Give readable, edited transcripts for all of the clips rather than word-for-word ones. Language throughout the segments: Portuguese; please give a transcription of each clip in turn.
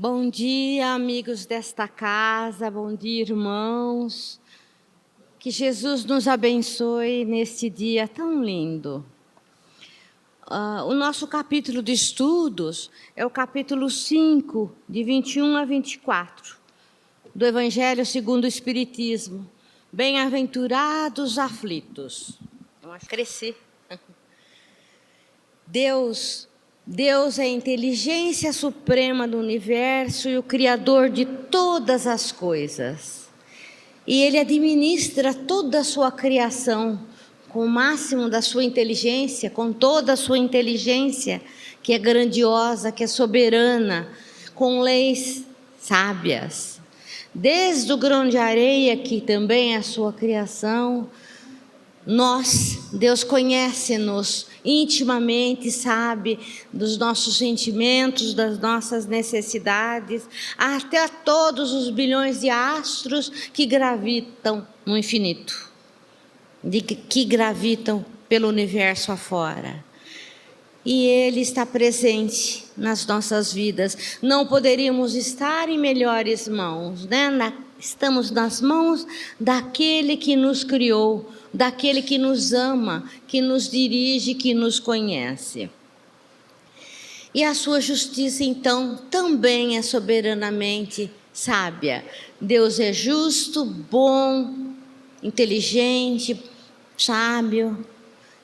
Bom dia, amigos desta casa, bom dia, irmãos. Que Jesus nos abençoe neste dia tão lindo. O nosso capítulo de estudos é o capítulo 5, de 21 a 24, do Evangelho segundo o Espiritismo. Bem-aventurados aflitos. Vamos crescer. Deus é a inteligência suprema do universo e o Criador de todas as coisas. E Ele administra toda a sua criação com o máximo da sua inteligência, com toda a sua inteligência, que é grandiosa, que é soberana, com leis sábias. Desde o grão de areia, que também é a sua criação, Deus conhece-nos intimamente, sabe dos nossos sentimentos, das nossas necessidades, até todos os bilhões de astros que gravitam no infinito, que gravitam pelo universo afora. E Ele está presente nas nossas vidas. Não poderíamos estar em melhores mãos, né? Estamos nas mãos daquele que nos criou, daquele que nos ama, que nos dirige, que nos conhece. E a sua justiça, então, também é soberanamente sábia. Deus é justo, bom, inteligente, sábio,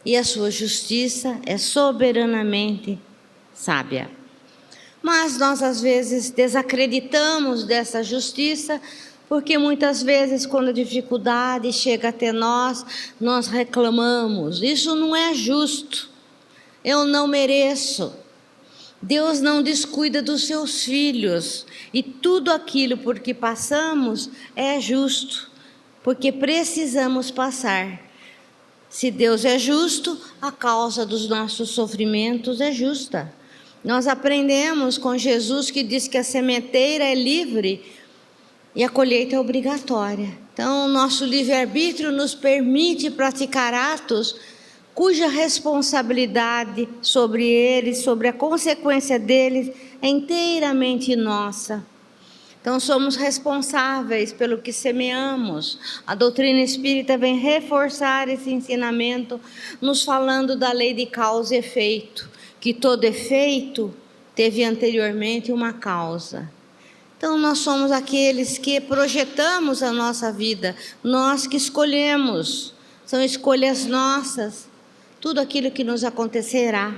e a sua justiça é soberanamente sábia. Mas nós, às vezes, desacreditamos dessa justiça, porque muitas vezes, quando a dificuldade chega até nós reclamamos: isso não é justo, eu não mereço. Deus não descuida dos seus filhos, e tudo aquilo por que passamos é justo, porque precisamos passar. Se Deus é justo, a causa dos nossos sofrimentos é justa. Nós aprendemos com Jesus, que diz que a sementeira é livre e a colheita é obrigatória. Então, o nosso livre-arbítrio nos permite praticar atos cuja responsabilidade sobre eles, sobre a consequência deles, é inteiramente nossa. Então, somos responsáveis pelo que semeamos. A doutrina espírita vem reforçar esse ensinamento, nos falando da lei de causa e efeito, que todo efeito teve anteriormente uma causa. Então, nós somos aqueles que projetamos a nossa vida, nós que escolhemos, são escolhas nossas, tudo aquilo que nos acontecerá.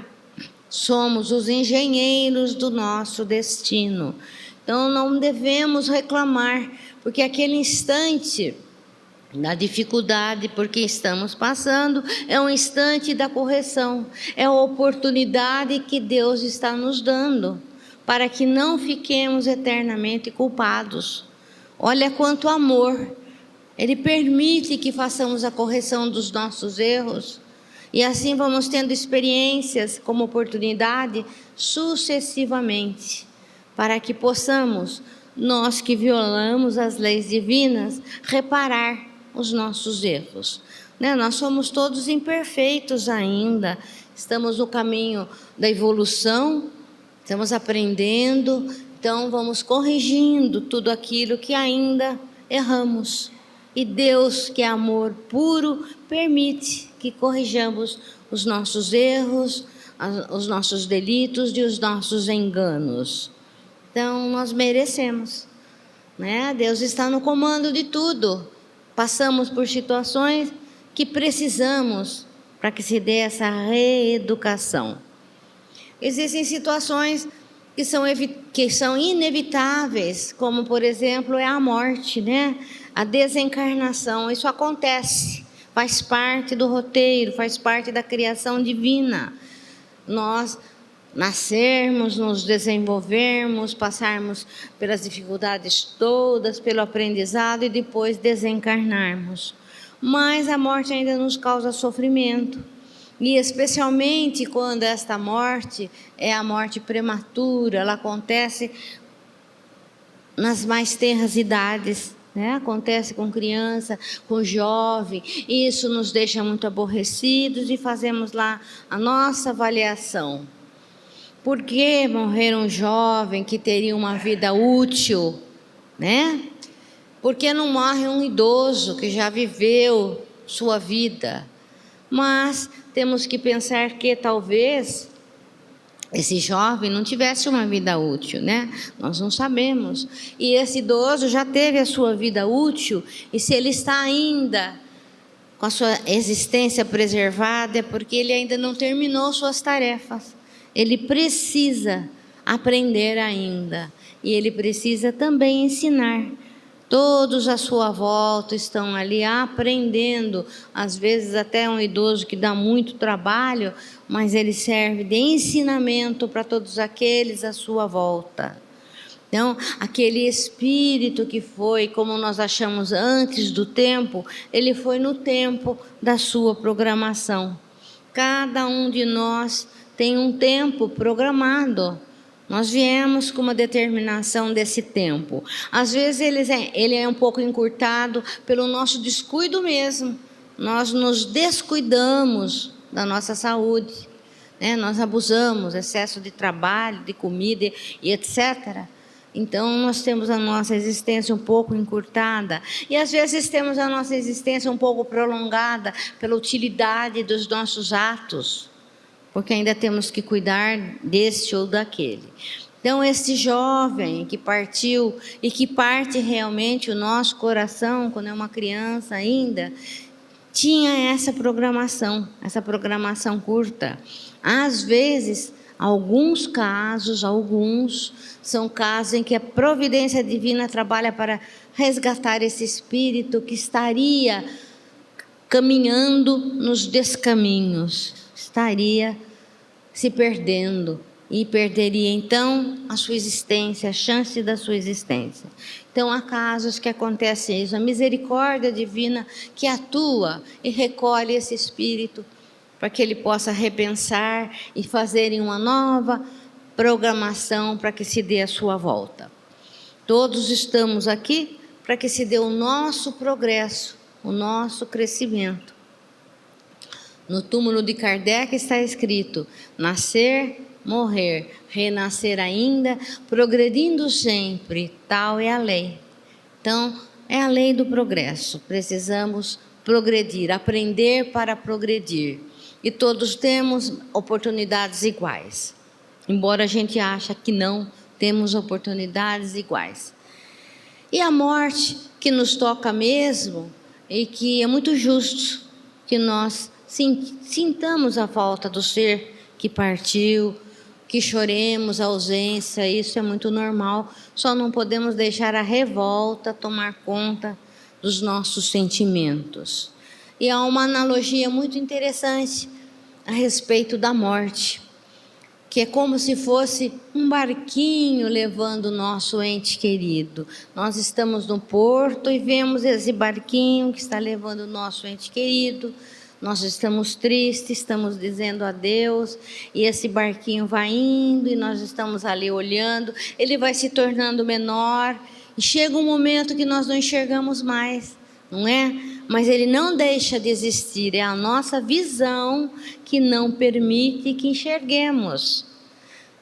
Somos os engenheiros do nosso destino. Então, não devemos reclamar, porque aquele instante da dificuldade por que estamos passando é um instante da correção, é a oportunidade que Deus está nos dando, para que não fiquemos eternamente culpados. Olha quanto amor, Ele permite que façamos a correção dos nossos erros, e assim vamos tendo experiências como oportunidade sucessivamente, para que possamos, nós que violamos as leis divinas, reparar os nossos erros. Nós somos todos imperfeitos ainda, estamos no caminho da evolução, estamos aprendendo, então vamos corrigindo tudo aquilo que ainda erramos. E Deus, que é amor puro, permite que corrijamos os nossos erros, os nossos delitos e os nossos enganos. Então, nós merecemos, né? Deus está no comando de tudo. Passamos por situações que precisamos para que se dê essa reeducação. Existem situações que são inevitáveis, como, por exemplo, é a morte, né? A desencarnação. Isso acontece, faz parte do roteiro, faz parte da criação divina. Nós nascermos, nos desenvolvermos, passarmos pelas dificuldades todas, pelo aprendizado e depois desencarnarmos. Mas a morte ainda nos causa sofrimento, e especialmente quando esta morte é a morte prematura, ela acontece nas mais tenras idades, né? Acontece com criança, com jovem, e isso nos deixa muito aborrecidos, e fazemos lá a nossa avaliação. Por que morrer um jovem que teria uma vida útil, né? Por que não morre um idoso que já viveu sua vida? Mas temos que pensar que talvez esse jovem não tivesse uma vida útil, né? Nós não sabemos. E esse idoso já teve a sua vida útil, e se ele está ainda com a sua existência preservada, é porque ele ainda não terminou suas tarefas. Ele precisa aprender ainda, e ele precisa também ensinar. Todos à sua volta estão ali aprendendo, às vezes até um idoso que dá muito trabalho, mas ele serve de ensinamento para todos aqueles à sua volta. Então, aquele espírito que foi, como nós achamos antes do tempo, ele foi no tempo da sua programação. Cada um de nós tem um tempo programado. Nós viemos com uma determinação desse tempo. Às vezes ele é um pouco encurtado pelo nosso descuido mesmo. Nós nos descuidamos da nossa saúde, né? Nós abusamos, excesso de trabalho, de comida e etc. Então, nós temos a nossa existência um pouco encurtada. E, às vezes, temos a nossa existência um pouco prolongada pela utilidade dos nossos atos, porque ainda temos que cuidar deste ou daquele. Então, esse jovem que partiu e que parte realmente o nosso coração, quando é uma criança ainda, tinha essa programação curta. Às vezes, alguns são casos em que a providência divina trabalha para resgatar esse espírito que estaria caminhando nos descaminhos, estaria se perdendo e perderia então a sua existência, a chance da sua existência. Então há casos que acontece isso, a misericórdia divina que atua e recolhe esse espírito para que ele possa repensar e fazer uma nova programação para que se dê a sua volta. Todos estamos aqui para que se dê o nosso progresso, o nosso crescimento. No túmulo de Kardec está escrito: nascer, morrer, renascer ainda, progredindo sempre, tal é a lei. Então, é a lei do progresso. Precisamos progredir, aprender para progredir. E todos temos oportunidades iguais. Embora a gente ache que não temos oportunidades iguais. E a morte que nos toca mesmo, e que é muito justo que nós sintamos a falta do ser que partiu, que choremos a ausência, isso é muito normal. Só não podemos deixar a revolta tomar conta dos nossos sentimentos. E há uma analogia muito interessante a respeito da morte, que é como se fosse um barquinho levando o nosso ente querido. Nós estamos no porto e vemos esse barquinho que está levando o nosso ente querido. Nós estamos tristes, estamos dizendo adeus, e esse barquinho vai indo e nós estamos ali olhando, ele vai se tornando menor, e chega um momento que nós não enxergamos mais, não é? Mas ele não deixa de existir, é a nossa visão que não permite que enxerguemos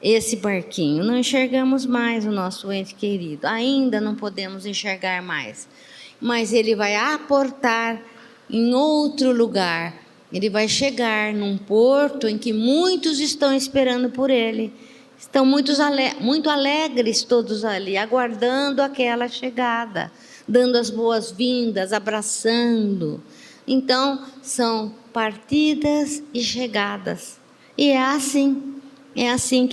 esse barquinho. Não enxergamos mais o nosso ente querido, ainda não podemos enxergar mais, mas ele vai aportar em outro lugar. Ele vai chegar num porto em que muitos estão esperando por ele. Estão muito alegres todos ali, aguardando aquela chegada, dando as boas-vindas, abraçando. Então, são partidas e chegadas. E é assim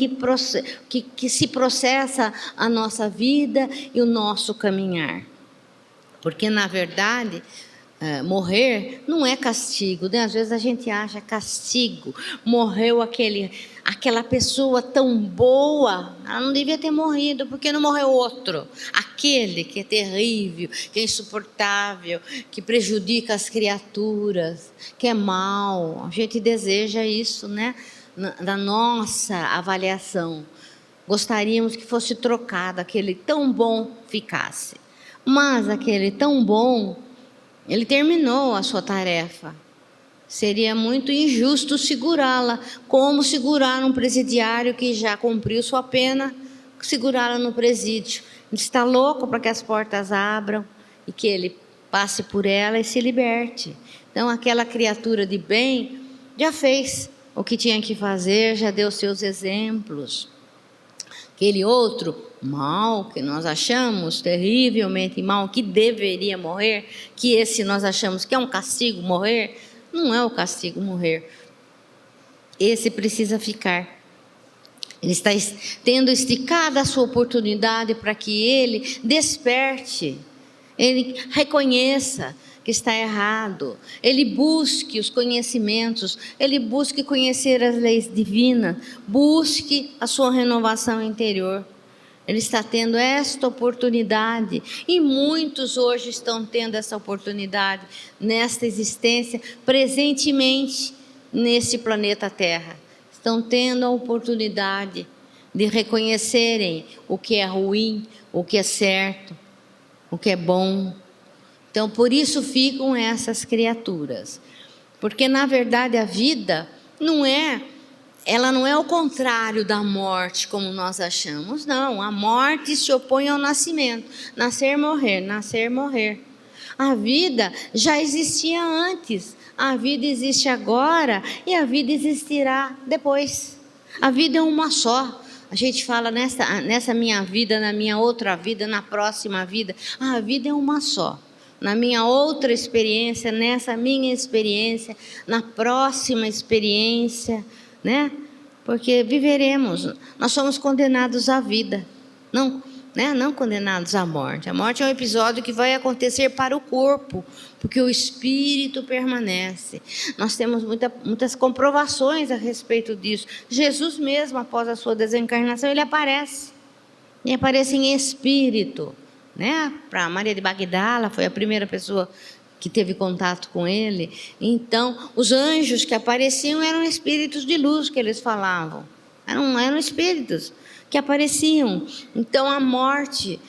que se processa a nossa vida e o nosso caminhar. Porque, na verdade, morrer não é castigo, né? Às vezes a gente acha castigo. Morreu aquela pessoa tão boa, ela não devia ter morrido, porque não morreu outro? Aquele que é terrível, que é insuportável, que prejudica as criaturas, que é mau. A gente deseja isso, né? Da nossa avaliação. Gostaríamos que fosse trocado, aquele tão bom ficasse. Mas aquele tão bom, ele terminou a sua tarefa. Seria muito injusto segurá-la, como segurar um presidiário que já cumpriu sua pena, segurá-la no presídio. Ele está louco para que as portas abram e que ele passe por ela e se liberte. Então, aquela criatura de bem já fez o que tinha que fazer, já deu seus exemplos. Aquele outro mal que nós achamos terrivelmente mal, que deveria morrer, que esse nós achamos que é um castigo morrer, não é o castigo morrer. Esse precisa ficar. Ele está tendo esticada a sua oportunidade para que ele desperte, ele reconheça que está errado, ele busque os conhecimentos, ele busque conhecer as leis divinas, busque a sua renovação interior. Ele está tendo esta oportunidade e muitos hoje estão tendo essa oportunidade nesta existência, presentemente nesse planeta Terra. Estão tendo a oportunidade de reconhecerem o que é ruim, o que é certo, o que é bom. Então, por isso ficam essas criaturas. Porque, na verdade, a vida ela não é o contrário da morte, como nós achamos. Não, a morte se opõe ao nascimento. Nascer, morrer, nascer, morrer. A vida já existia antes. A vida existe agora e a vida existirá depois. A vida é uma só. A gente fala nessa minha vida, na minha outra vida, na próxima vida. A vida é uma só. Na minha outra experiência, nessa minha experiência, na próxima experiência, né? Porque viveremos, nós somos condenados à vida, não condenados à morte. A morte é um episódio que vai acontecer para o corpo, porque o espírito permanece. Nós temos muitas comprovações a respeito disso. Jesus mesmo, após a sua desencarnação, ele aparece em espírito, né? Para Maria de Magdala, foi a primeira pessoa que teve contato com ele. Então, os anjos que apareciam eram espíritos de luz que eles falavam. Eram espíritos que apareciam. Então, a morte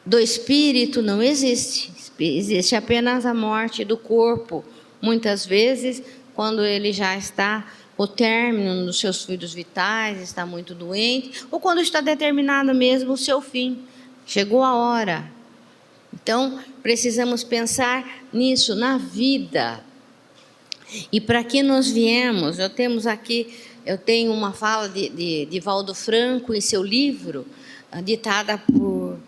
do espírito não existe. Existe apenas a morte do corpo. Muitas vezes, quando ele já está o término dos seus fluidos vitais, está muito doente, ou quando está determinado mesmo o seu fim. Chegou a hora. Então, precisamos pensar nisso, na vida. E para que nós viemos, eu tenho uma fala de Valdo Franco em seu livro, ditada por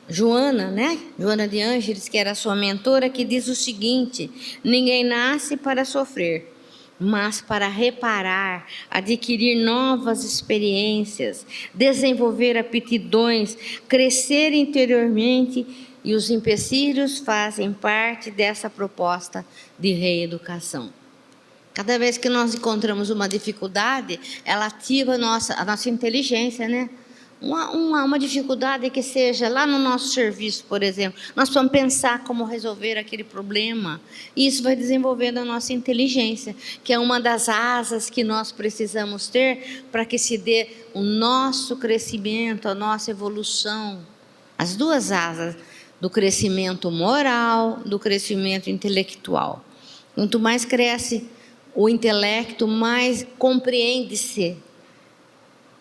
Joana, né? Joana de Ângeles, que era sua mentora, que diz o seguinte: ninguém nasce para sofrer, mas para reparar, adquirir novas experiências, desenvolver aptidões, crescer interiormente. E os empecilhos fazem parte dessa proposta de reeducação. Cada vez que nós encontramos uma dificuldade, ela ativa a nossa inteligência, né? Uma dificuldade que seja lá no nosso serviço, por exemplo. Nós vamos pensar como resolver aquele problema. E isso vai desenvolvendo a nossa inteligência, que é uma das asas que nós precisamos ter para que se dê o nosso crescimento, a nossa evolução. As duas asas do crescimento moral, do crescimento intelectual. Quanto mais cresce o intelecto, mais compreende-se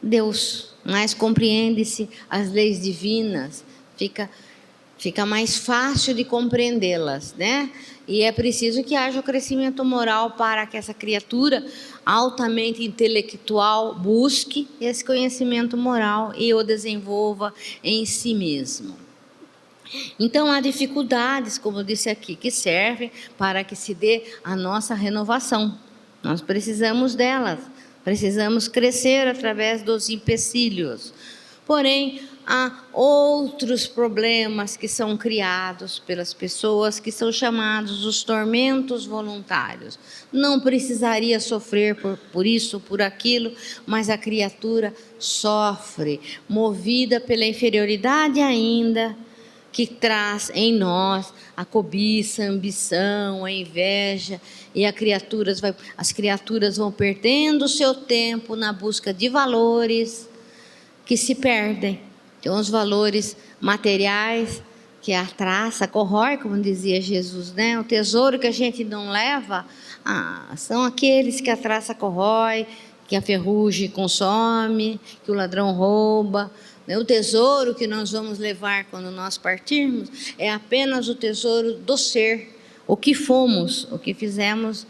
Deus, mais compreende-se as leis divinas, fica mais fácil de compreendê-las, né? E é preciso que haja o crescimento moral para que essa criatura altamente intelectual busque esse conhecimento moral e o desenvolva em si mesmo. Então, há dificuldades, como eu disse aqui, que servem para que se dê a nossa renovação. Nós precisamos delas, precisamos crescer através dos empecilhos. Porém, há outros problemas que são criados pelas pessoas, que são chamados os tormentos voluntários. Não precisaria sofrer por isso, por aquilo, mas a criatura sofre, movida pela inferioridade ainda, que traz em nós a cobiça, a ambição, a inveja, e as criaturas vão perdendo o seu tempo na busca de valores que se perdem. Então, os valores materiais que a traça corrói, como dizia Jesus, né? O tesouro que a gente não leva, são aqueles que a traça corrói, que a ferrugem consome, que o ladrão rouba. O tesouro que nós vamos levar quando nós partirmos é apenas o tesouro do ser, o que fomos, o que fizemos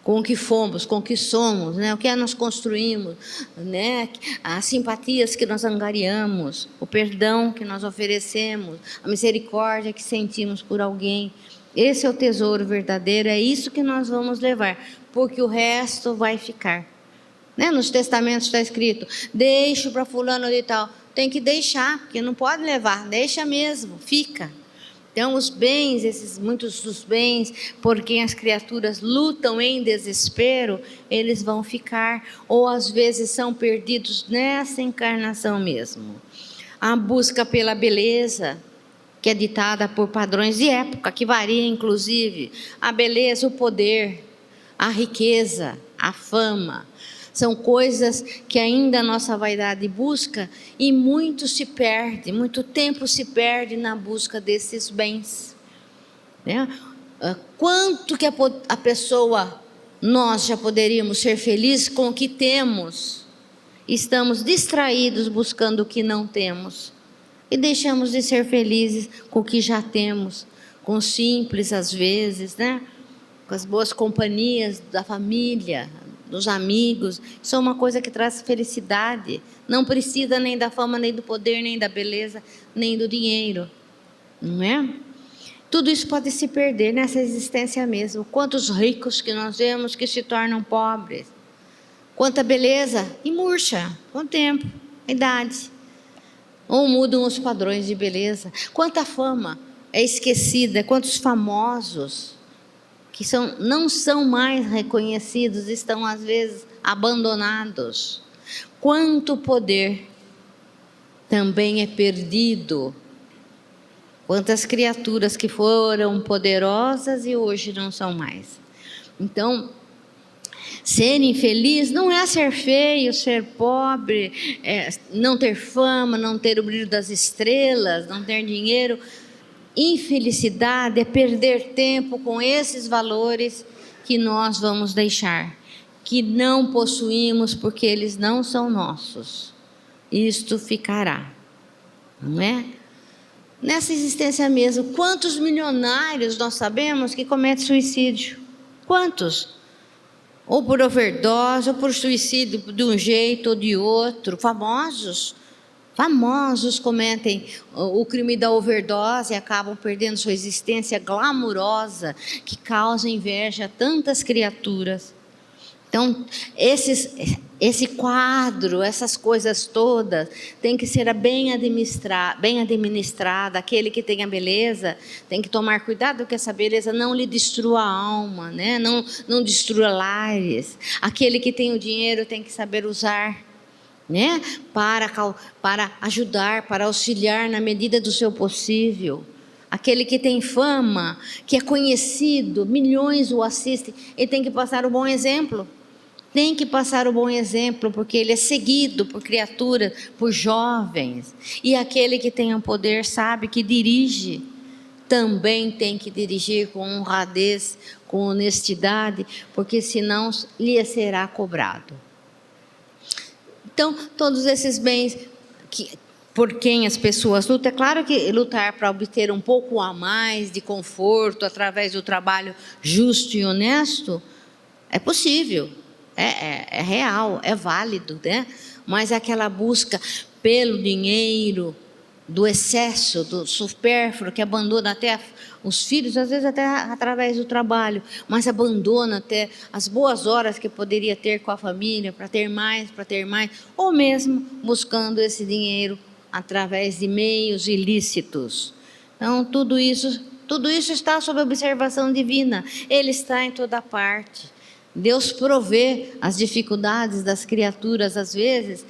com o que fomos, com o que somos, né? O que nós construímos, né? As simpatias que nós angariamos, o perdão que nós oferecemos, a misericórdia que sentimos por alguém. Esse é o tesouro verdadeiro, é isso que nós vamos levar, porque o resto vai ficar. Né? Nos testamentos está escrito, deixo para fulano de tal. Tem que deixar, porque não pode levar, deixa mesmo, fica. Então, os bens, muitos dos bens por quem as criaturas lutam em desespero, eles vão ficar, ou às vezes são perdidos nessa encarnação mesmo. A busca pela beleza, que é ditada por padrões de época, que varia inclusive. A beleza, o poder, a riqueza, a fama. São coisas que ainda a nossa vaidade busca e muito tempo se perde na busca desses bens. Né? Quanto que a pessoa, nós já poderíamos ser felizes com o que temos, estamos distraídos buscando o que não temos e deixamos de ser felizes com o que já temos, com o simples às vezes, né? Com as boas companhias da família, dos amigos. Isso é uma coisa que traz felicidade. Não precisa nem da fama, nem do poder, nem da beleza, nem do dinheiro. Não é? Tudo isso pode se perder nessa existência mesmo. Quantos ricos que nós vemos que se tornam pobres. Quanta beleza e murcha com o tempo, a idade. Ou mudam os padrões de beleza. Quanta fama é esquecida. Quantos famosos que não são mais reconhecidos, estão às vezes abandonados. Quanto poder também é perdido. Quantas criaturas que foram poderosas e hoje não são mais. Então, ser infeliz não é ser feio, ser pobre, não ter fama, não ter o brilho das estrelas, não ter dinheiro. Infelicidade é perder tempo com esses valores que nós vamos deixar, que não possuímos porque eles não são nossos. Isto ficará, não é? Nessa existência mesmo, quantos milionários nós sabemos que cometem suicídio? Quantos? Ou por overdose, ou por suicídio de um jeito ou de outro, famosos cometem o crime da overdose e acabam perdendo sua existência glamurosa, que causa inveja a tantas criaturas. Então, esse quadro, essas coisas todas, tem que ser bem administrada. Aquele que tem a beleza tem que tomar cuidado que essa beleza não lhe destrua a alma, né? Não destrua lares. Aquele que tem o dinheiro tem que saber usar, né? Para ajudar, para auxiliar na medida do seu possível. Aquele que tem fama, que é conhecido, milhões o assistem, ele tem que passar o bom exemplo. Tem que passar o bom exemplo, porque ele é seguido por criaturas, por jovens. E aquele que tem o poder sabe que dirige, também tem que dirigir com honradez, com honestidade, porque senão lhe será cobrado. Então, todos esses bens por quem as pessoas lutam, é claro que lutar para obter um pouco a mais de conforto através do trabalho justo e honesto é possível, é real, é válido, né? Mas aquela busca pelo dinheiro, do excesso, do supérfluo, que abandona até os filhos, às vezes até através do trabalho, mas abandona até as boas horas que poderia ter com a família, para ter mais, ou mesmo buscando esse dinheiro através de meios ilícitos. Então, tudo isso está sob observação divina, ele está em toda parte. Deus provê as dificuldades das criaturas, às vezes,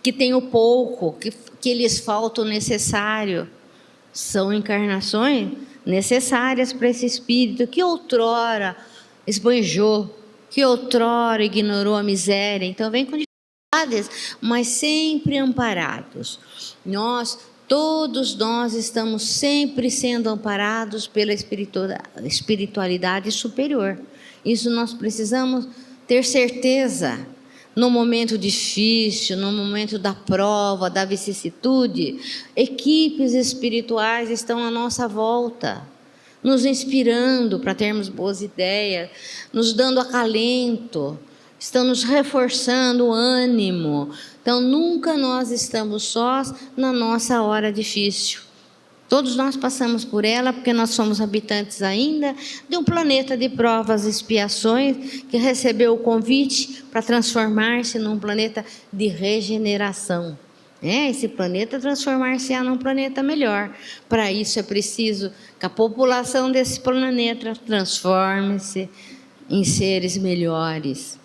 que têm o pouco, que lhes falta o necessário. São encarnações necessárias para esse espírito que outrora esbanjou, que outrora ignorou a miséria. Então vem com dificuldades, mas sempre amparados. Nós Todos nós estamos sempre sendo amparados pela espiritualidade superior. Isso nós precisamos ter certeza. No momento difícil, no momento da prova, da vicissitude, equipes espirituais estão à nossa volta, nos inspirando para termos boas ideias, nos dando acalento, estão nos reforçando o ânimo. Então, nunca nós estamos sós na nossa hora difícil. Todos nós passamos por ela, porque nós somos habitantes ainda de um planeta de provas e expiações, que recebeu o convite para transformar-se num planeta de regeneração. Esse planeta transformar-se num planeta melhor. Para isso é preciso que a população desse planeta transforme-se em seres melhores.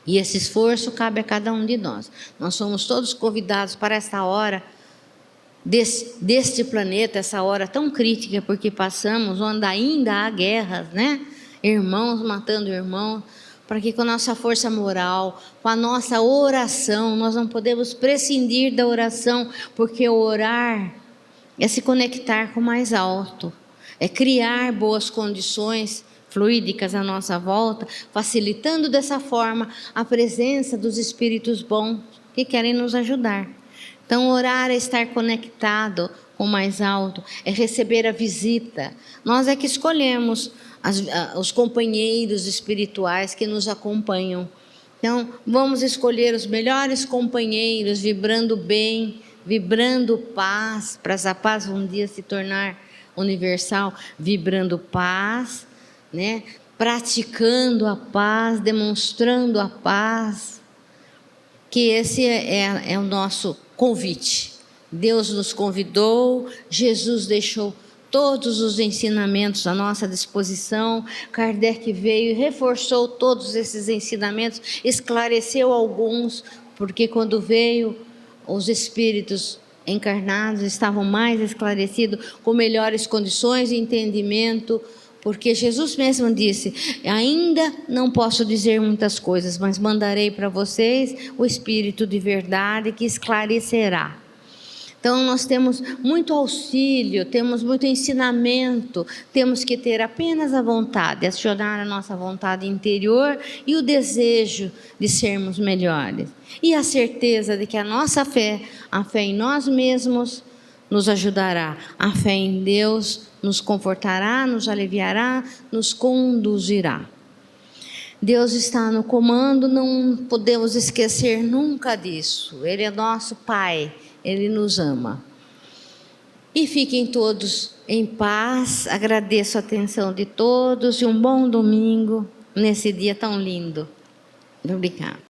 E esse esforço cabe a cada um de nós. Nós somos todos convidados para esta hora deste planeta, essa hora tão crítica, porque passamos, onde ainda há guerras, né? Irmãos matando irmãos, para que com a nossa força moral, com a nossa oração, nós não podemos prescindir da oração, porque orar é se conectar com o mais alto, é criar boas condições fluídicas à nossa volta, facilitando dessa forma a presença dos espíritos bons que querem nos ajudar. Então, orar é estar conectado com o mais alto, é receber a visita. Nós é que escolhemos os companheiros espirituais que nos acompanham. Então, vamos escolher os melhores companheiros, vibrando bem, vibrando paz, para essa paz um dia se tornar universal, vibrando paz, né? Praticando a paz, demonstrando a paz, que esse é o nosso convite. Deus nos convidou, Jesus deixou todos os ensinamentos à nossa disposição, Kardec veio e reforçou todos esses ensinamentos, esclareceu alguns, porque quando veio, os espíritos encarnados estavam mais esclarecidos, com melhores condições de entendimento, porque Jesus mesmo disse: ainda não posso dizer muitas coisas, mas mandarei para vocês o Espírito de verdade que esclarecerá. Então nós temos muito auxílio, temos muito ensinamento, temos que ter apenas a vontade, acionar a nossa vontade interior e o desejo de sermos melhores. E a certeza de que a nossa fé, a fé em nós mesmos, nos ajudará. A fé em Deus nos confortará, nos aliviará, nos conduzirá. Deus está no comando, não podemos esquecer nunca disso. Ele é nosso Pai, Ele nos ama. E fiquem todos em paz. Agradeço a atenção de todos e um bom domingo nesse dia tão lindo. Obrigada.